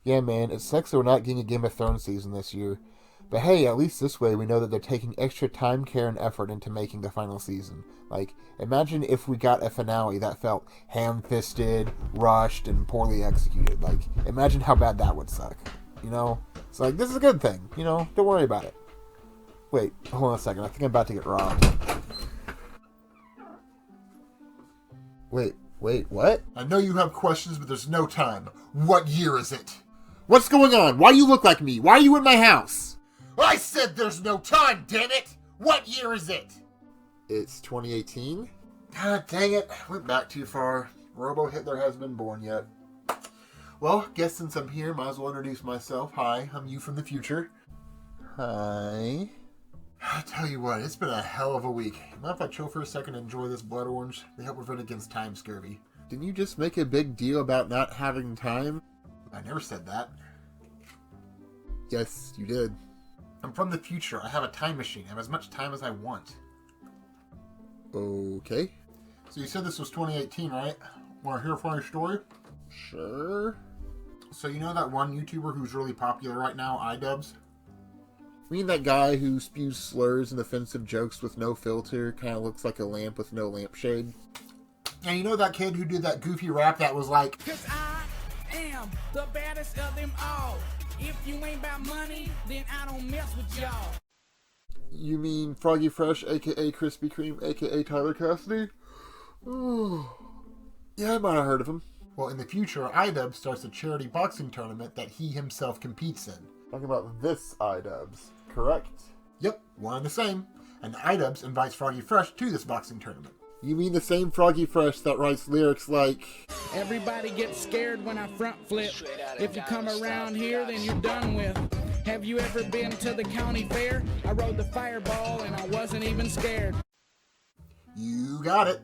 Yeah, man, it sucks that we're not getting a Game of Thrones season this year. But hey, at least this way we know that they're taking extra time, care, and effort into making the final season. Like, imagine if we got a finale that felt ham-fisted, rushed, and poorly executed. Like, imagine how bad that would suck. You know? It's like, this is a good thing. You know? Don't worry about it. Wait, hold on a second. I think I'm about to get robbed. Wait, what? I know you have questions, but there's no time. What year is it? What's going on? Why do you look like me? Why are you in my house? I said there's no time, damn it! What year is it? It's 2018? God dang it. Went back too far. Robo-Hitler hasn't been born yet. Well, guess since I'm here, might as well introduce myself. Hi, I'm you from the future. Hi. I tell you what, it's been a hell of a week. Mind if I chill for a second and enjoy this blood orange? They help prevent against time scurvy. Didn't you just make a big deal about not having time? I never said that. Yes, you did. I'm from the future. I have a time machine. I have as much time as I want. Okay. So you said this was 2018, right? Want to hear a funny story? Sure. So you know that one YouTuber who's really popular right now, Idubbbz? I mean that guy who spews slurs and offensive jokes with no filter, kind of looks like a lamp with no lampshade? And you know that kid who did that goofy rap that was like, "'Cause I am the baddest of them all. If you ain't about money, then I don't mess with y'all." You mean Froggy Fresh, aka Krispy Kreme, aka Tyler Cassidy? Oh. Yeah, I might have heard of him. Well, in the future, Idubbbz starts a charity boxing tournament that he himself competes in. Talking about this Idubbbz, correct? Yep, one and the same. And Idubbbz invites Froggy Fresh to this boxing tournament. You mean the same Froggy Fresh that writes lyrics like, Everybody gets scared when I front flip. If you come around here, then you're done with. Have you ever been to the county fair? I rode the fireball and I wasn't even scared. You got it.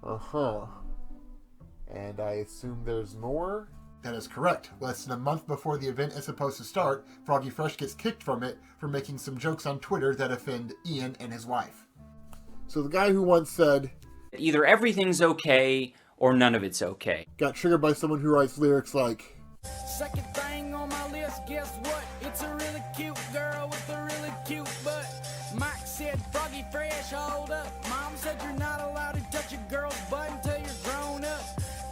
uh-huh. And I assume there's more? That is correct. Less than a month before the event is supposed to start, Froggy Fresh gets kicked from it for making some jokes on Twitter that offend Ian and his wife. So the guy who once said, either everything's okay or none of it's okay, got triggered by someone who writes lyrics like, Second thing on my list, guess what? It's a really cute girl with a really cute butt. Mike said, Froggy Fresh, hold up. Mom said you're not allowed to touch a girl's butt until you're grown up.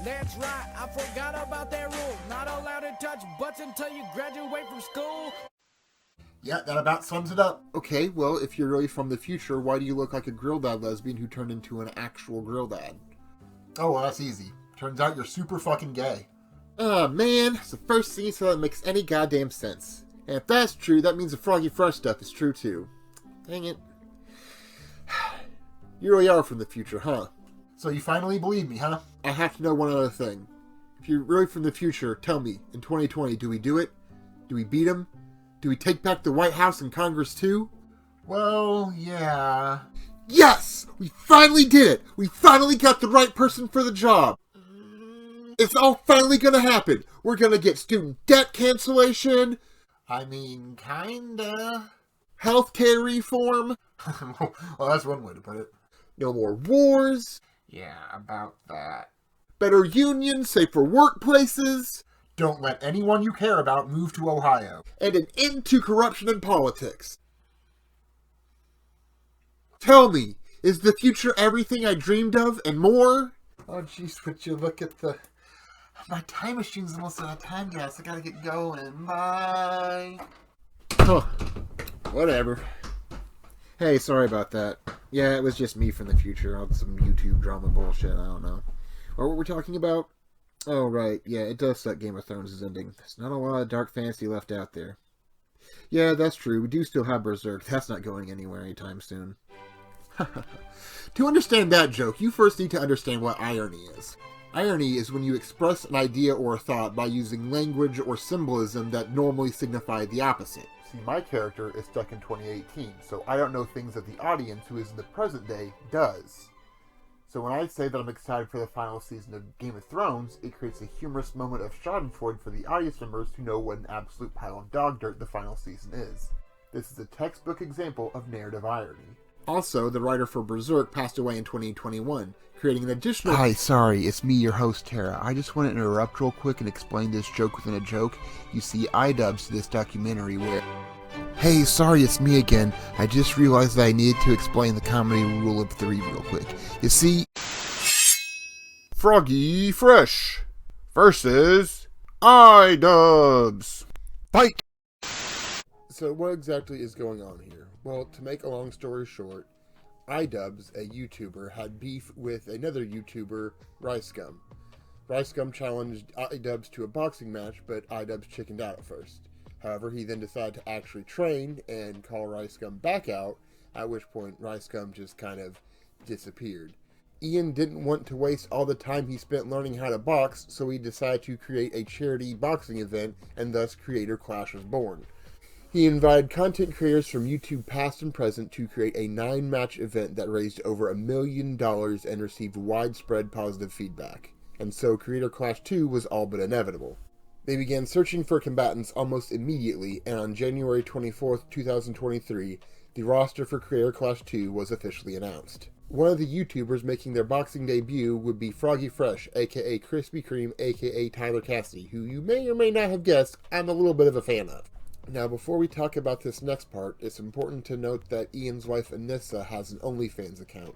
That's right, I forgot about that rule. Not allowed to touch butts until you graduate from school. Yeah, that about sums it up. okay, well, if you're really from the future, why do you look like a Grill Dad lesbian who turned into an actual Grill Dad? Oh, well, that's easy. Turns out you're super fucking gay. Oh, man, it's the first thing you said that makes any goddamn sense. And if that's true, that means the Froggy Fresh stuff is true too. Dang it. You really are from the future, huh? So you finally believe me, huh? I have to know one other thing. If you're really from the future, tell me, in 2020, do we do it? Do we beat him? Do we take back the White House and Congress too? Well, yeah. Yes! We finally did it! We finally got the right person for the job! It's all finally gonna happen! We're gonna get student debt cancellation, I mean, kinda. healthcare reform, Well, that's one way to put it. no more wars, Yeah, about that. better unions, safer workplaces, Don't let anyone you care about move to Ohio. and an end to corruption in politics. Tell me, is the future everything I dreamed of and more? Oh, jeez, would you look at the... My time machine's almost out of time, guys. I gotta get going. Bye. Huh. Whatever. Hey, sorry about that. Yeah, it was just me from the future on some YouTube drama bullshit, I don't know. What were we talking about? Oh, right, yeah, it does suck Game of Thrones is ending. There's not a lot of dark fantasy left out there. Yeah, that's true, we do still have Berserk. That's not going anywhere anytime soon. To understand that joke, you first need to understand what irony is. Irony is when you express an idea or a thought by using language or symbolism that normally signify the opposite. See, my character is stuck in 2018, so I don't know things that the audience, who is in the present day, does. So when I say that I'm excited for the final season of Game of Thrones, it creates a humorous moment of schadenfreude for the audience members who know what an absolute pile of dog dirt the final season is. This is a textbook example of narrative irony. Also, the writer for Berserk passed away in 2021, creating an additional... Hi, sorry, it's me, your host, Tara. I just want to interrupt real quick and explain this joke within a joke. You see, Idubbbz to this documentary where... Hey, sorry, it's me again. I just realized that I needed to explain the comedy rule of 3 real quick. You see... Froggy Fresh versus Idubbbz. Fight! So what exactly is going on here? Well, to make a long story short, Idubbbz, a YouTuber, had beef with another YouTuber, Ricegum. Ricegum challenged Idubbbz to a boxing match, but Idubbbz chickened out at first. However, he then decided to actually train and call Ricegum back out, at which point Ricegum just kind of disappeared. Ian didn't want to waste all the time he spent learning how to box, so he decided to create a charity boxing event, and thus Creator Clash was born. He invited content creators from YouTube past and present to create a 9-match event that raised over $1 million and received widespread positive feedback. And so Creator Clash 2 was all but inevitable. They began searching for combatants almost immediately, and on January 24, 2023, the roster for Creator Clash 2 was officially announced. One of the YouTubers making their boxing debut would be Froggy Fresh, aka Krispy Kreme, aka Tyler Cassidy, who you may or may not have guessed I'm a little bit of a fan of. Now, before we talk about this next part, it's important to note that Ian's wife Anissa has an OnlyFans account.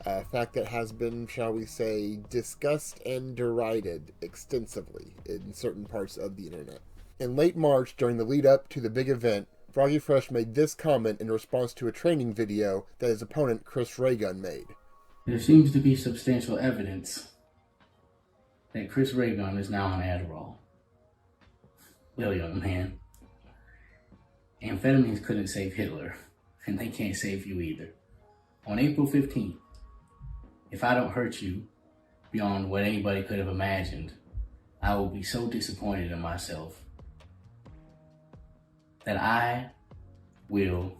A fact that has been, shall we say, discussed and derided extensively in certain parts of the internet. In late March, during the lead-up to the big event, Froggy Fresh made this comment in response to a training video that his opponent, Chris Raygun, made. There seems to be substantial evidence that Chris Raygun is now on Adderall. Well, young man, amphetamines couldn't save Hitler, and they can't save you either. On April 15th, if I don't hurt you beyond what anybody could have imagined, I will be so disappointed in myself that I will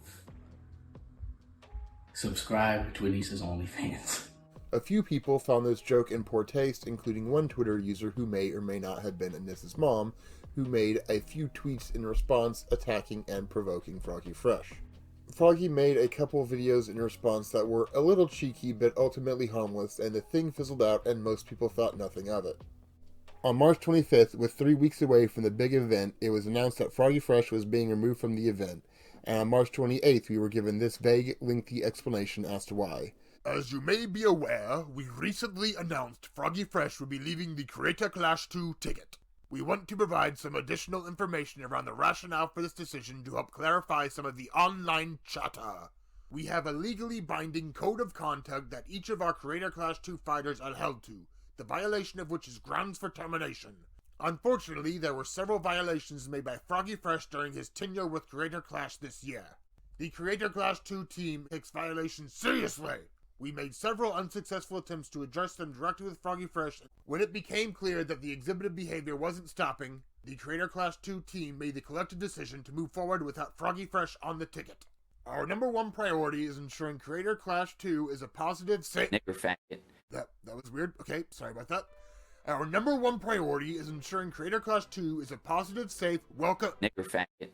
subscribe to Anissa's OnlyFans. A few people found this joke in poor taste, including one Twitter user who may or may not have been Anissa's mom, who made a few tweets in response attacking and provoking Froggy Fresh. Froggy made a couple videos in response that were a little cheeky but ultimately harmless, and the thing fizzled out and most people thought nothing of it. On March 25th, with 3 weeks away from the big event, it was announced that Froggy Fresh was being removed from the event, and on March 28th we were given this vague, lengthy explanation as to why. As you may be aware, we recently announced Froggy Fresh will be leaving the Creator Clash 2 ticket. We want to provide some additional information around the rationale for this decision to help clarify some of the online chatter. We have a legally binding code of conduct that each of our Creator Clash 2 fighters are held to, the violation of which is grounds for termination. Unfortunately, there were several violations made by Froggy Fresh during his tenure with Creator Clash this year. The Creator Clash 2 team takes violations seriously. We made several unsuccessful attempts to address them directly with Froggy Fresh. When it became clear that the exhibited behavior wasn't stopping, the Creator Clash 2 team made the collective decision to move forward without Froggy Fresh on the ticket. Our number one priority is ensuring Creator Clash 2 is a positive, safe... Nigger faggot. That was weird. Okay, sorry about that. Our number one priority is ensuring Creator Clash 2 is a positive, safe, welcome... Nigger faggot.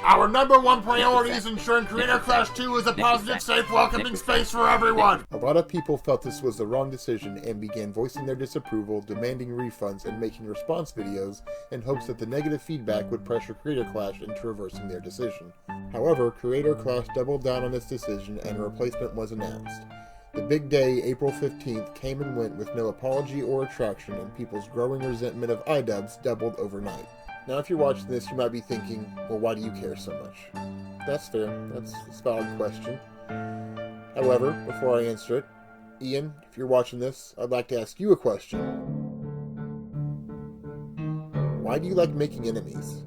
Our number one priority is ensuring Creator Clash 2 is a positive, safe, welcoming space for everyone. A lot of people felt this was the wrong decision and began voicing their disapproval, demanding refunds, and making response videos in hopes that the negative feedback would pressure Creator Clash into reversing their decision. However, Creator Clash doubled down on this decision and a replacement was announced. The big day, April 15th, came and went with no apology or retraction, and people's growing resentment of Idubbbz doubled overnight. Now, if you're watching this, you might be thinking, well, why do you care so much? That's fair. That's a valid question. However, before I answer it, Ian, if you're watching this, I'd like to ask you a question. Why do you like making enemies?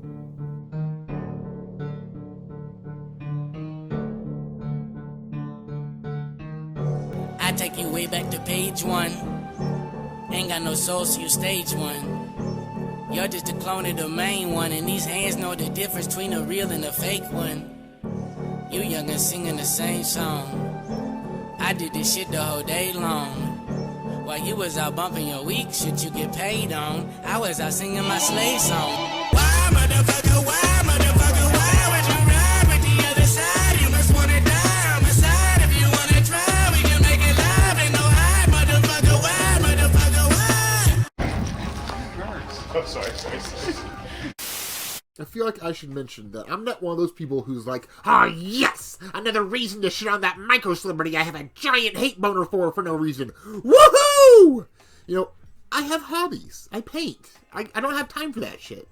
I take you way back to page 1. Ain't got no soul, so you stage 1. You're just a clone of the main one, and these hands know the difference between a real and a fake one. You young and singing the same song. I did this shit the whole day long. While you was out bumping your weak shit you get paid on, I was out singing my slave song. Why, motherfucker, why, would you ride with the other side? You must wanna die, sorry. I feel like I should mention that I'm not one of those people who's like, oh yes, another reason to shit on that micro-celebrity I have a giant hate boner for no reason. Woohoo! You know, I have hobbies. I paint. I don't have time for that shit.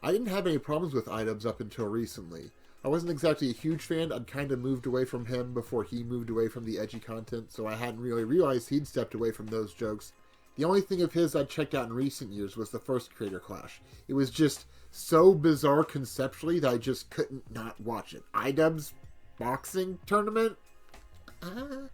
I didn't have any problems with Idubbbz up until recently. I wasn't exactly a huge fan. I'd kind of moved away from him before he moved away from the edgy content, so I hadn't really realized he'd stepped away from those jokes. The only thing of his I'd checked out in recent years was the first Creator Clash. It was just so bizarre conceptually that I just couldn't not watch it. Idubbbz boxing tournament? And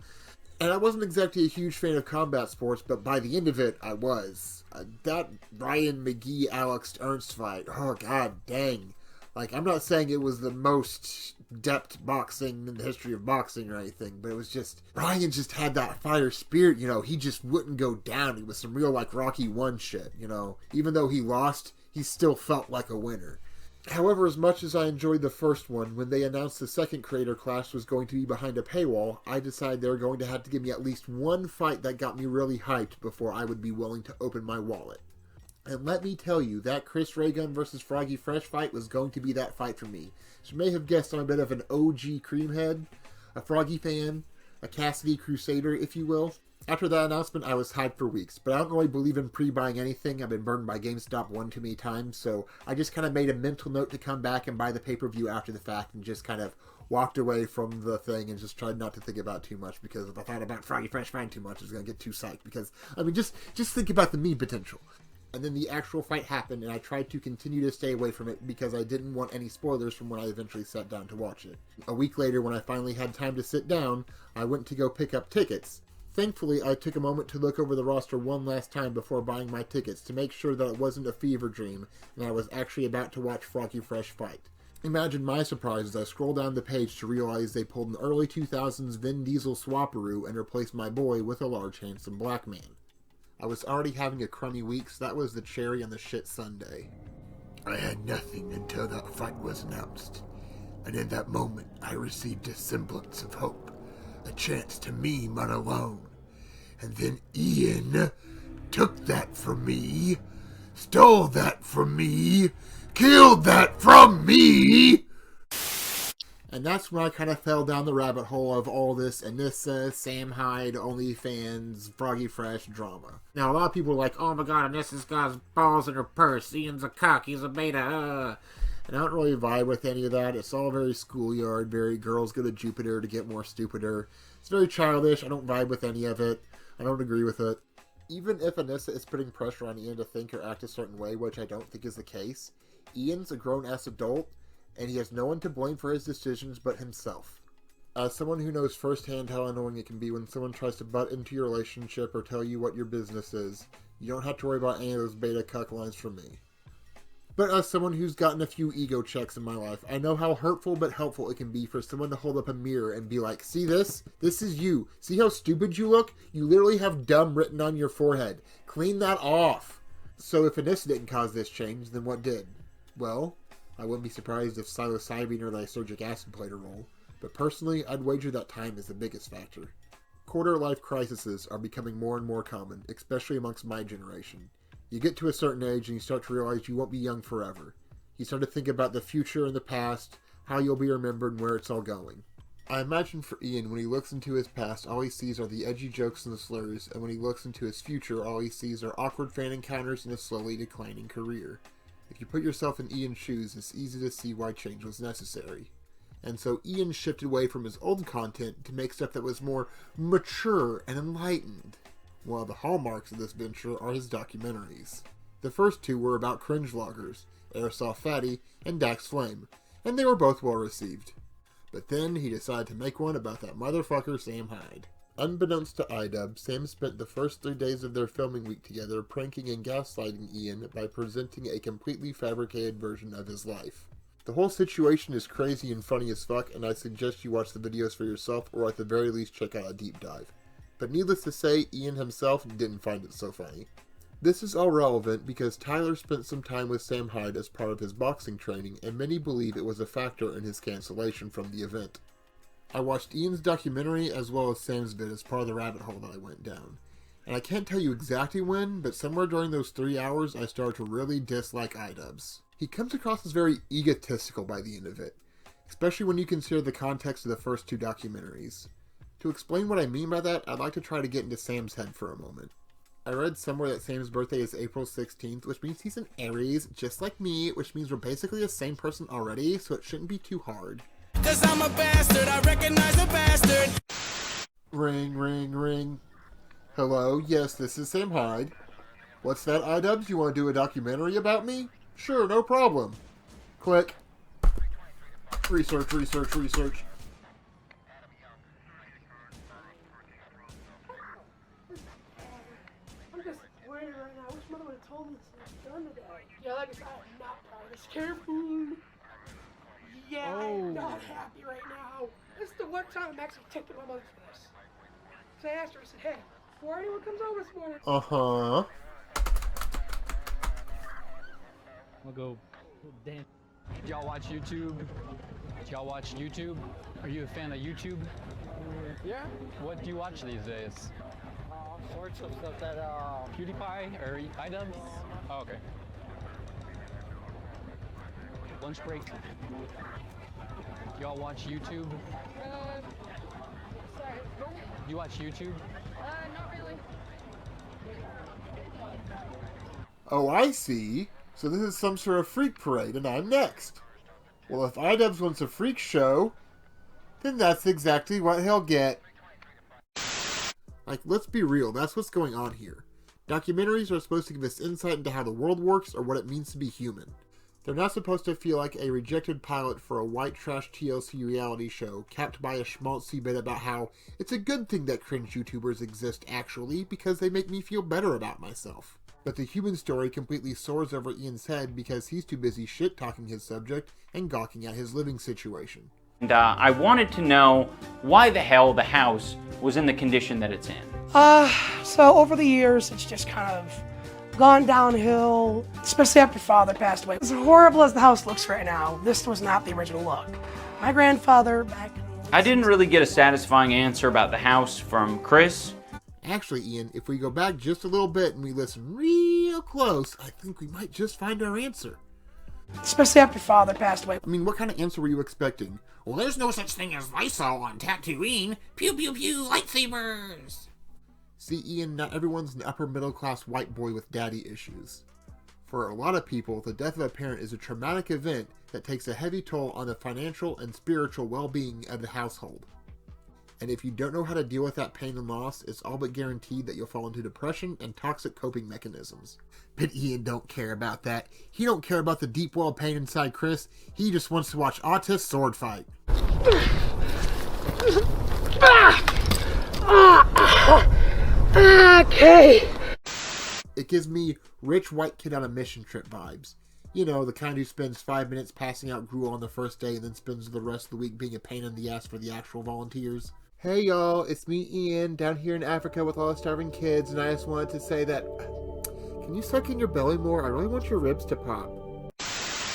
I wasn't exactly a huge fan of combat sports, but by the end of it, I was. That Ryan McGee Alex Ernst fight, oh god dang. Like, I'm not saying it was the most depth boxing in the history of boxing or anything, but it was just, Ryan just had that fire spirit, you know, he just wouldn't go down. He was some real, like, Rocky 1 shit, you know. Even though he lost, he still felt like a winner. However, as much as I enjoyed the first one, when they announced the second Creator Clash was going to be behind a paywall, I decided they were going to have to give me at least one fight that got me really hyped before I would be willing to open my wallet. And let me tell you, that Chris Ray-Gun versus Froggy Fresh fight was going to be that fight for me. As you may have guessed, I'm a bit of an OG Creamhead, a Froggy fan, a Cassidy Crusader, if you will. After that announcement, I was hyped for weeks, but I don't really believe in pre-buying anything. I've been burned by GameStop one too many times, so I just kind of made a mental note to come back and buy the pay-per-view after the fact and just kind of walked away from the thing and just tried not to think about it too much, because if I thought about Froggy Fresh fighting too much, I was going to get too psyched, because, I mean, just think about the meme potential. And then the actual fight happened, and I tried to continue to stay away from it because I didn't want any spoilers from when I eventually sat down to watch it. A week later, when I finally had time to sit down, I went to go pick up tickets. Thankfully, I took a moment to look over the roster one last time before buying my tickets to make sure that it wasn't a fever dream and I was actually about to watch Froggy Fresh fight. Imagine my surprise as I scrolled down the page to realize they pulled an early 2000s Vin Diesel swaparoo and replaced my boy with a large handsome black man. I was already having a crummy week, so that was the cherry on the shit sundae. I had nothing until that fight was announced, and in that moment I received a semblance of hope, a chance to meme on alone. And then Ian took that from me, stole that from me, killed that from me! And that's when I kind of fell down the rabbit hole of all this Anissa, Sam Hyde, OnlyFans, Froggy Fresh drama. Now, a lot of people are like, oh my god, Anissa's got balls in her purse, Ian's a cock, he's a beta, And I don't really vibe with any of that. It's all very schoolyard, very girls go to Jupiter to get more stupider. It's very childish, I don't vibe with any of it. I don't agree with it. Even if Anissa is putting pressure on Ian to think or act a certain way, which I don't think is the case, Ian's a grown-ass adult, and he has no one to blame for his decisions but himself. As someone who knows firsthand how annoying it can be when someone tries to butt into your relationship or tell you what your business is, you don't have to worry about any of those beta cuck lines from me. But as someone who's gotten a few ego checks in my life, I know how hurtful but helpful it can be for someone to hold up a mirror and be like, see this? This is you. See how stupid you look? You literally have dumb written on your forehead. Clean that off. So if Anissa didn't cause this change, then what did? Well, I wouldn't be surprised if psilocybin or lysergic acid played a role, but personally, I'd wager that time is the biggest factor. Quarter-life crises are becoming more and more common, especially amongst my generation. You get to a certain age and you start to realize you won't be young forever. You start to think about the future and the past, how you'll be remembered and where it's all going. I imagine for Ian, when he looks into his past, all he sees are the edgy jokes and the slurs, and when he looks into his future, all he sees are awkward fan encounters and a slowly declining career. If you put yourself in Ian's shoes, it's easy to see why change was necessary. And so Ian shifted away from his old content to make stuff that was more mature and enlightened. One of the hallmarks of this venture are his documentaries. The first two were about cringe vloggers, Airsoft Fatty and Dax Flame, and they were both well received. But then he decided to make one about that motherfucker Sam Hyde. Unbeknownst to Idubbbz, Sam spent the first 3 days of their filming week together pranking and gaslighting Ian by presenting a completely fabricated version of his life. The whole situation is crazy and funny as fuck, and I suggest you watch the videos for yourself, or at the very least check out a deep dive. But needless to say, Ian himself didn't find it so funny. This is all relevant because Tyler spent some time with Sam Hyde as part of his boxing training, and many believe it was a factor in his cancellation from the event. I watched Ian's documentary as well as Sam's vid as part of the rabbit hole that I went down. And I can't tell you exactly when, but somewhere during those 3 hours, I started to really dislike Idubbbz. He comes across as very egotistical by the end of it, especially when you consider the context of the first 2 documentaries. To explain what I mean by that, I'd like to try to get into Sam's head for a moment. I read somewhere that Sam's birthday is April 16th, which means he's an Aries, just like me, which means we're basically the same person already, so it shouldn't be too hard. 'Cause I'm a bastard, I recognize a bastard. Ring, ring, ring. Hello, yes, this is Sam Hyde. What's that, Idubbbz? You want to do a documentary about me? Sure, no problem. Click. Research, research, research. I'm just worried right now. I wish Mother would have told me this was done today. Yeah, like I said, I'm not proud of this care food. Yeah, I'm not happy right now. This is the one time I'm actually taking my mother for this. So I asked her, I said, hey, before anyone comes over this morning. Uh-huh. We'll go damn. Do y'all watch YouTube? Do y'all watch YouTube? Are you a fan of YouTube? Yeah. What do you watch these days? All sorts of stuff that PewDiePie or Idubbbz? Oh, okay. Lunch break. Do y'all watch YouTube? Sorry. Do you watch YouTube? Not really. Oh, I see. So this is some sort of freak parade, and I'm next. Well, if Idubbbz wants a freak show, then that's exactly what he'll get. Like, let's be real, that's what's going on here. Documentaries are supposed to give us insight into how the world works or what it means to be human. They're not supposed to feel like a rejected pilot for a white trash TLC reality show capped by a schmaltzy bit about how it's a good thing that cringe YouTubers exist actually because they make me feel better about myself. But the human story completely soars over Ian's head because he's too busy shit-talking his subject and gawking at his living situation. And I wanted to know why the hell the house was in the condition that it's in. So over the years, it's just kind of gone downhill, especially after father passed away. As horrible as the house looks right now, this was not the original look. My grandfather back in the I didn't really get a satisfying answer about the house from Chris. Actually, Ian, if we go back just a little bit and we listen real close, I think we might just find our answer. especially after father passed away. I mean, what kind of answer were you expecting? Well, there's no such thing as Lysol on Tatooine. Pew pew pew, lightsabers! See, Ian, not everyone's an upper middle class white boy with daddy issues. For a lot of people, the death of a parent is a traumatic event that takes a heavy toll on the financial and spiritual well-being of the household. And if you don't know how to deal with that pain and loss, it's all but guaranteed that you'll fall into depression and toxic coping mechanisms. But Ian don't care about that. He don't care about the deep-welled pain inside Chris. He just wants to watch autists sword fight. Okay. It gives me rich white kid on a mission trip vibes. You know, the kind who spends 5 minutes passing out gruel on the first day and then spends the rest of the week being a pain in the ass for the actual volunteers. Hey y'all, it's me Ian, down here in Africa with all the starving kids, and I just wanted to say that... Can you suck in your belly more? I really want your ribs to pop.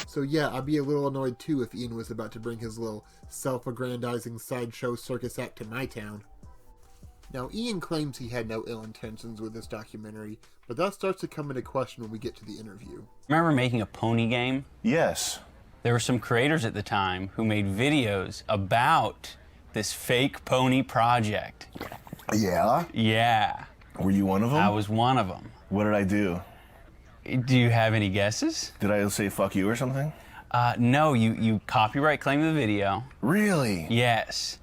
So yeah, I'd be a little annoyed too if Ian was about to bring his little self-aggrandizing sideshow circus act to my town. Now, Ian claims he had no ill intentions with this documentary, but that starts to come into question when we get to the interview. Remember making a pony game? Yes. There were some creators at the time who made videos about this fake pony project. Yeah? Yeah. Were you one of them? I was one of them. What did I do? Do you have any guesses? Did I say fuck you or something? No, you copyright claimed the video. Really? Yes.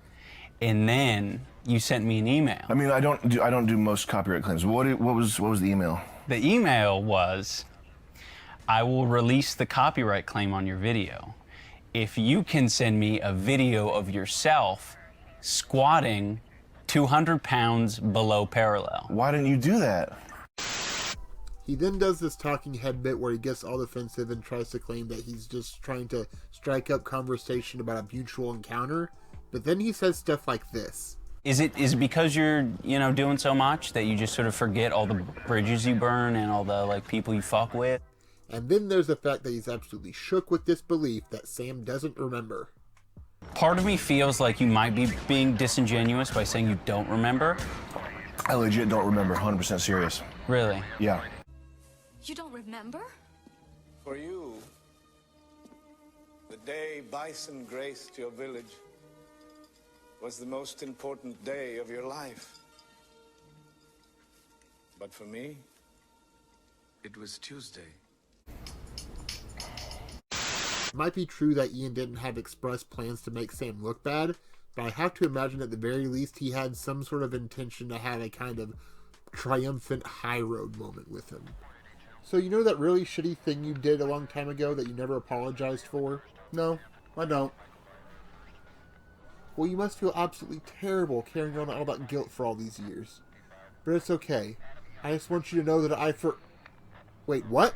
And then you sent me an email. I mean, I don't do most copyright claims. What was the email? The email was, I will release the copyright claim on your video if you can send me a video of yourself squatting 200 pounds below parallel. Why didn't you do that? He then does this talking head bit where he gets all defensive and tries to claim that he's just trying to strike up conversation about a mutual encounter, but then he says stuff like this. Is it because you're, doing so much that you just sort of forget all the bridges you burn and all the, people you fuck with? And then there's the fact that he's absolutely shook with disbelief that Sam doesn't remember. Part of me feels like you might be being disingenuous by saying you don't remember. I legit don't remember, 100% serious. Really? Yeah. You don't remember? For you, the day bison graced your village was the most important day of your life. But for me, it was Tuesday. It might be true that Ian didn't have express plans to make Sam look bad, but I have to imagine at the very least he had some sort of intention to have a kind of triumphant high road moment with him. So you know that really shitty thing you did a long time ago that you never apologized for? No, I don't. Well, you must feel absolutely terrible carrying on all that guilt for all these years. But it's okay. I just want you to know that Wait, what?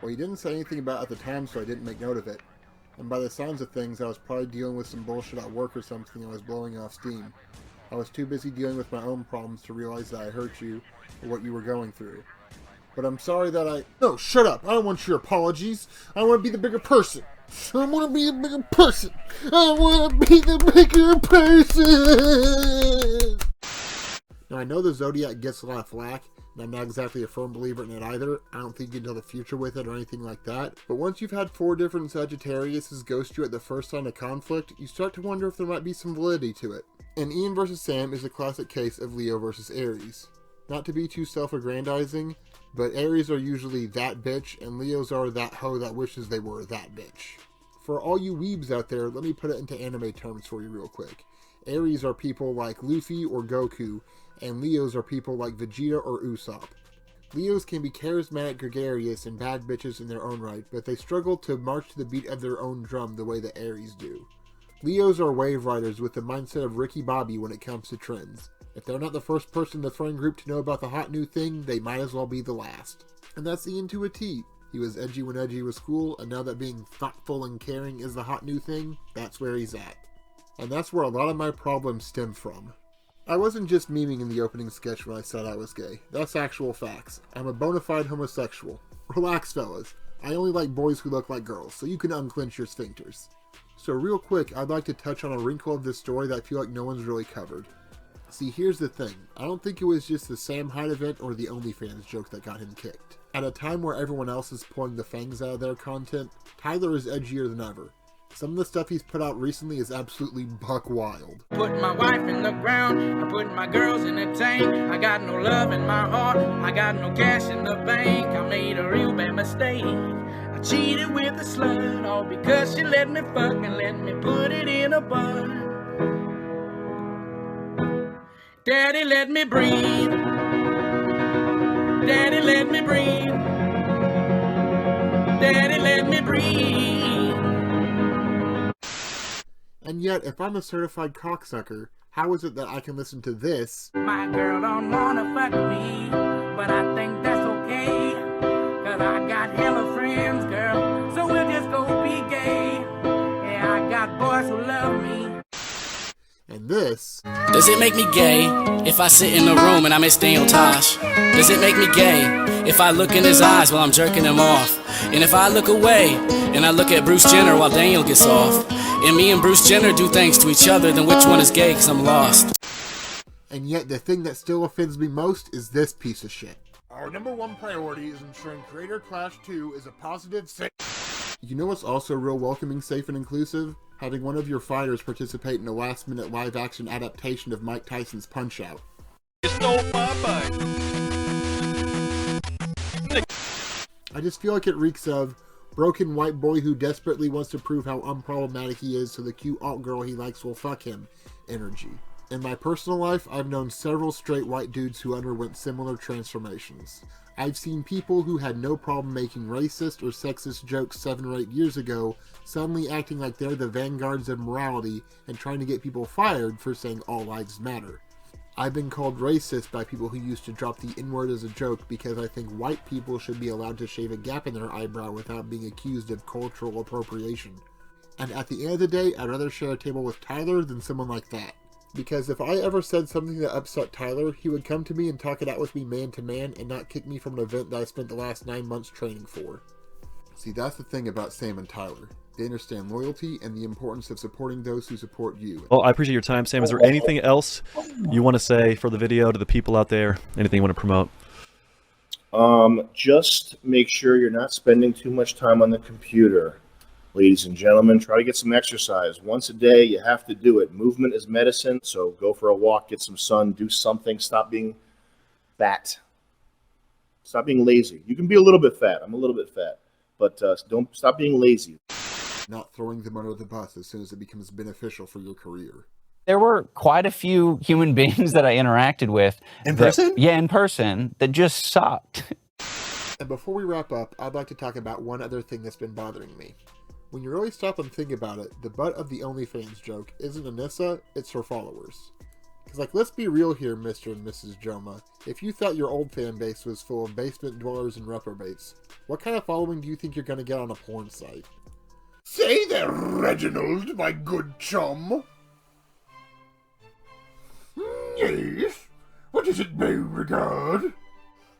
Well, you didn't say anything about it at the time, so I didn't make note of it. And by the sounds of things, I was probably dealing with some bullshit at work or something and I was blowing off steam. I was too busy dealing with my own problems to realize that I hurt you or what you were going through. But I'm sorry that No, shut up! I don't want your apologies! I want to be the bigger person! I want to be the bigger person! I want to be the bigger person! Now, I know the Zodiac gets a lot of flack, and I'm not exactly a firm believer in it either. I don't think you can tell the future with it or anything like that. But once you've had 4 different Sagittariuses ghost you at the first sign of conflict, you start to wonder if there might be some validity to it. And Ian vs. Sam is a classic case of Leo versus Aries. Not to be too self-aggrandizing, but Aries are usually that bitch, and Leos are that hoe that wishes they were that bitch. For all you weebs out there, let me put it into anime terms for you real quick. Aries are people like Luffy or Goku, and Leos are people like Vegeta or Usopp. Leos can be charismatic, gregarious, and bad bitches in their own right, but they struggle to march to the beat of their own drum the way that Aries do. Leos are wave riders with the mindset of Ricky Bobby when it comes to trends. If they're not the first person in the friend group to know about the hot new thing, they might as well be the last. And that's Ian to a T. He was edgy when edgy was cool, and now that being thoughtful and caring is the hot new thing, that's where he's at. And that's where a lot of my problems stem from. I wasn't just memeing in the opening sketch when I said I was gay. That's actual facts. I'm a bona fide homosexual. Relax, fellas. I only like boys who look like girls, so you can unclench your sphincters. So real quick, I'd like to touch on a wrinkle of this story that I feel like no one's really covered. See, here's the thing. I don't think it was just the Sam Hyde event or the OnlyFans joke that got him kicked. At a time where everyone else is pulling the fangs out of their content, Tyler is edgier than ever. Some of the stuff he's put out recently is absolutely buck wild. Put my wife in the ground, I put my girls in the tank. I got no love in my heart, I got no cash in the bank. I made a real bad mistake. I cheated with a slut, all because she let me fuck and let me put it in a bun. Daddy, let me breathe. Daddy, let me breathe. Daddy, let me breathe. And yet, if I'm a certified cocksucker, how is it that I can listen to this? My girl don't wanna fuck me, but I think that's okay. Cause I got hella friends, girl, so we'll just go be gay. Yeah, I got boys who love me. And this. Does it make me gay if I sit in the room and I miss Daniel Tosh? Does it make me gay if I look in his eyes while I'm jerking him off? And if I look away and I look at Bruce Jenner while Daniel gets off? And me and Bruce Jenner do things to each other, then which one is gay? Cause I'm lost. And yet the thing that still offends me most is this piece of shit. Our #1 priority is ensuring Creator Clash 2 is a positive You know what's also real welcoming, safe, and inclusive? Having one of your fighters participate in a last-minute live-action adaptation of Mike Tyson's Punch-Out. You stole my bike. I just feel like it reeks of broken white boy who desperately wants to prove how unproblematic he is so the cute alt girl he likes will fuck him energy. In my personal life, I've known several straight white dudes who underwent similar transformations. I've seen people who had no problem making racist or sexist jokes 7 or 8 years ago suddenly acting like they're the vanguards of morality and trying to get people fired for saying all lives matter. I've been called racist by people who used to drop the N-word as a joke because I think white people should be allowed to shave a gap in their eyebrow without being accused of cultural appropriation. And at the end of the day, I'd rather share a table with Tyler than someone like that. Because if I ever said something that upset Tyler, he would come to me and talk it out with me man to man and not kick me from an event that I spent the last 9 months training for. See, that's the thing about Sam and Tyler. They understand loyalty and the importance of supporting those who support you. Well, I appreciate your time, Sam. Is there anything else you want to say for the video to the people out there? Anything you want to promote? Just make sure you're not spending too much time on the computer. Ladies and gentlemen, try to get some exercise. Once a day, you have to do it. Movement is medicine, so go for a walk, get some sun, do something. Stop being fat. Stop being lazy. You can be a little bit fat. I'm a little bit fat. But don't stop being lazy. Not throwing them under the bus as soon as it becomes beneficial for your career. There were quite a few human beings that I interacted with. In person? Yeah, in person, that just sucked. And before we wrap up, I'd like to talk about one other thing that's been bothering me. When you really stop and think about it, the butt of the OnlyFans joke isn't Anissa, it's her followers. Because, like, let's be real here, Mr. and Mrs. Joma. If you thought your old fan base was full of basement dwellers and reprobates, what kind of following do you think you're going to get on a porn site? Say there, Reginald, my good chum. Yes? What is it, Beauregard?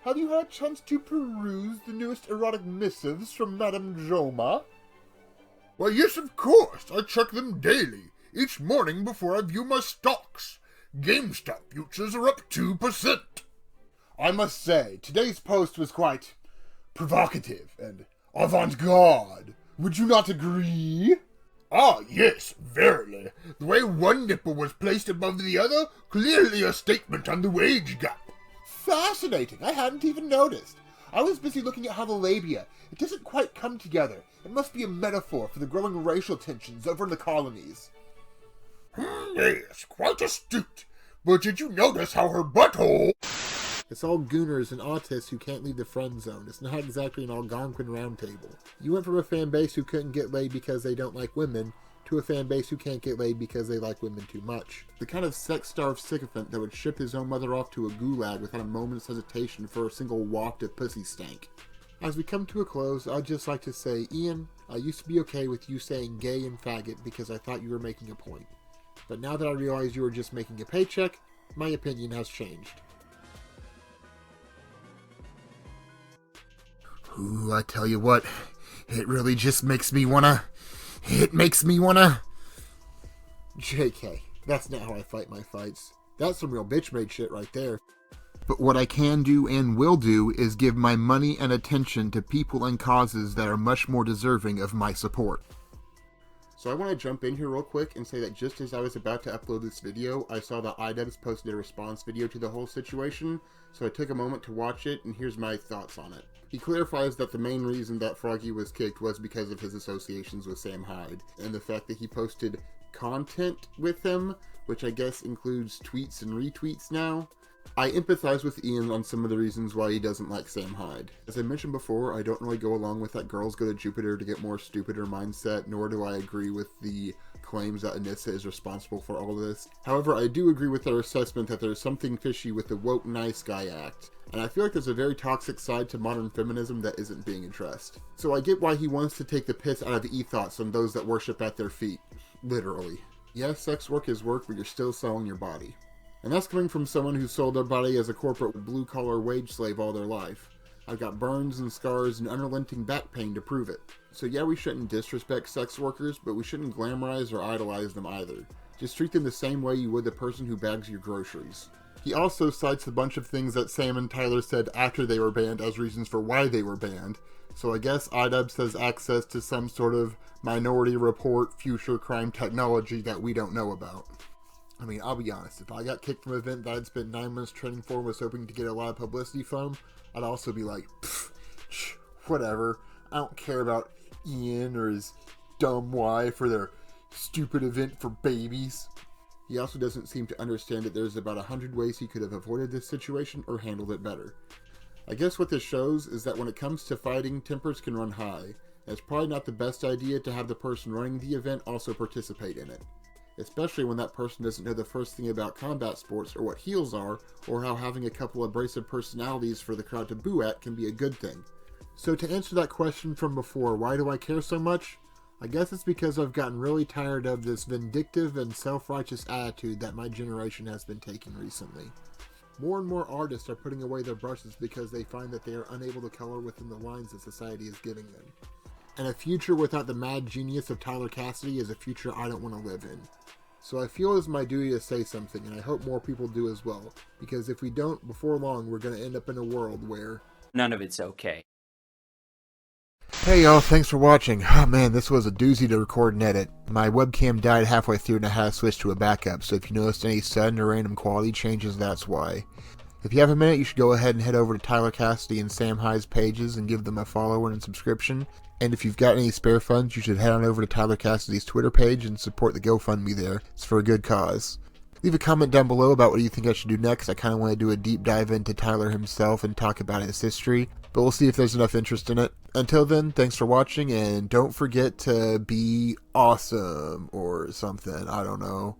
Have you had a chance to peruse the newest erotic missives from Madame Joma? Why, yes, of course. I check them daily, each morning before I view my stocks. GameStop futures are up 2%. I must say, today's post was quite provocative and avant-garde. Would you not agree? Ah, yes, verily. The way one nipple was placed above the other, clearly a statement on the wage gap. Fascinating. I hadn't even noticed. I was busy looking at how the labia, it doesn't quite come together. It must be a metaphor for the growing racial tensions over in the colonies. Yes, quite astute. But did you notice how her butthole... It's all gooners and autists who can't leave the friend zone. It's not exactly an Algonquin roundtable. You went from a fan base who couldn't get laid because they don't like women to a fan base who can't get laid because they like women too much. The kind of sex-starved sycophant that would ship his own mother off to a gulag without a moment's hesitation for a single waft of pussy stank. As we come to a close, I'd just like to say, Ian, I used to be okay with you saying gay and faggot because I thought you were making a point. But now that I realize you were just making a paycheck, my opinion has changed. Ooh, I tell you what, it really just makes me wanna... JK, that's not how I fight my fights. That's some real bitch-made shit right there. But what I can do and will do is give my money and attention to people and causes that are much more deserving of my support. So I want to jump in here real quick and say that just as I was about to upload this video, I saw that Idubbbz posted a response video to the whole situation, so I took a moment to watch it, and here's my thoughts on it. He clarifies that the main reason that Froggy was kicked was because of his associations with Sam Hyde, and the fact that he posted content with him, which I guess includes tweets and retweets now. I empathize with Ian on some of the reasons why he doesn't like Sam Hyde. As I mentioned before, I don't really go along with that girls go to Jupiter to get more stupider mindset, nor do I agree with the claims that Anissa is responsible for all of this. However, I do agree with their assessment that there's something fishy with the woke nice guy act, and I feel like there's a very toxic side to modern feminism that isn't being addressed. So I get why he wants to take the piss out of the ethos on those that worship at their feet. Literally. Yes, sex work is work, but you're still selling your body. And that's coming from someone who sold their body as a corporate blue-collar wage slave all their life. I've got burns and scars and unrelenting back pain to prove it. So yeah, we shouldn't disrespect sex workers, but we shouldn't glamorize or idolize them either. Just treat them the same way you would the person who bags your groceries. He also cites a bunch of things that Sam and Tyler said after they were banned as reasons for why they were banned. So I guess Idubbbz has access to some sort of Minority Report future crime technology that we don't know about. I mean, I'll be honest, if I got kicked from an event that I'd spent 9 months training for and was hoping to get a lot of publicity from, I'd also be like, whatever, I don't care about Ian or his dumb wife or their stupid event for babies. He also doesn't seem to understand that there's about 100 ways he could have avoided this situation or handled it better. I guess what this shows is that when it comes to fighting, tempers can run high, and it's probably not the best idea to have the person running the event also participate in it. Especially when that person doesn't know the first thing about combat sports or what heels are, or how having a couple abrasive personalities for the crowd to boo at can be a good thing. So to answer that question from before, why do I care so much? I guess it's because I've gotten really tired of this vindictive and self-righteous attitude that my generation has been taking recently. More and more artists are putting away their brushes because they find that they are unable to color within the lines that society is giving them. And a future without the mad genius of Tyler Cassidy is a future I don't want to live in. So I feel it's my duty to say something, and I hope more people do as well. Because if we don't, before long, we're going to end up in a world where none of it's okay. Hey y'all, thanks for watching. Oh man, this was a doozy to record and edit. My webcam died halfway through and I had to switch to a backup, so if you noticed any sudden or random quality changes, that's why. If you have a minute, you should go ahead and head over to Tyler Cassidy and Sam Hyde's pages and give them a follow and subscription. And if you've got any spare funds, you should head on over to Tyler Cassidy's Twitter page and support the GoFundMe there. It's for a good cause. Leave a comment down below about what you think I should do next. I kind of want to do a deep dive into Tyler himself and talk about his history, but we'll see if there's enough interest in it. Until then, thanks for watching, and don't forget to be awesome or something. I don't know.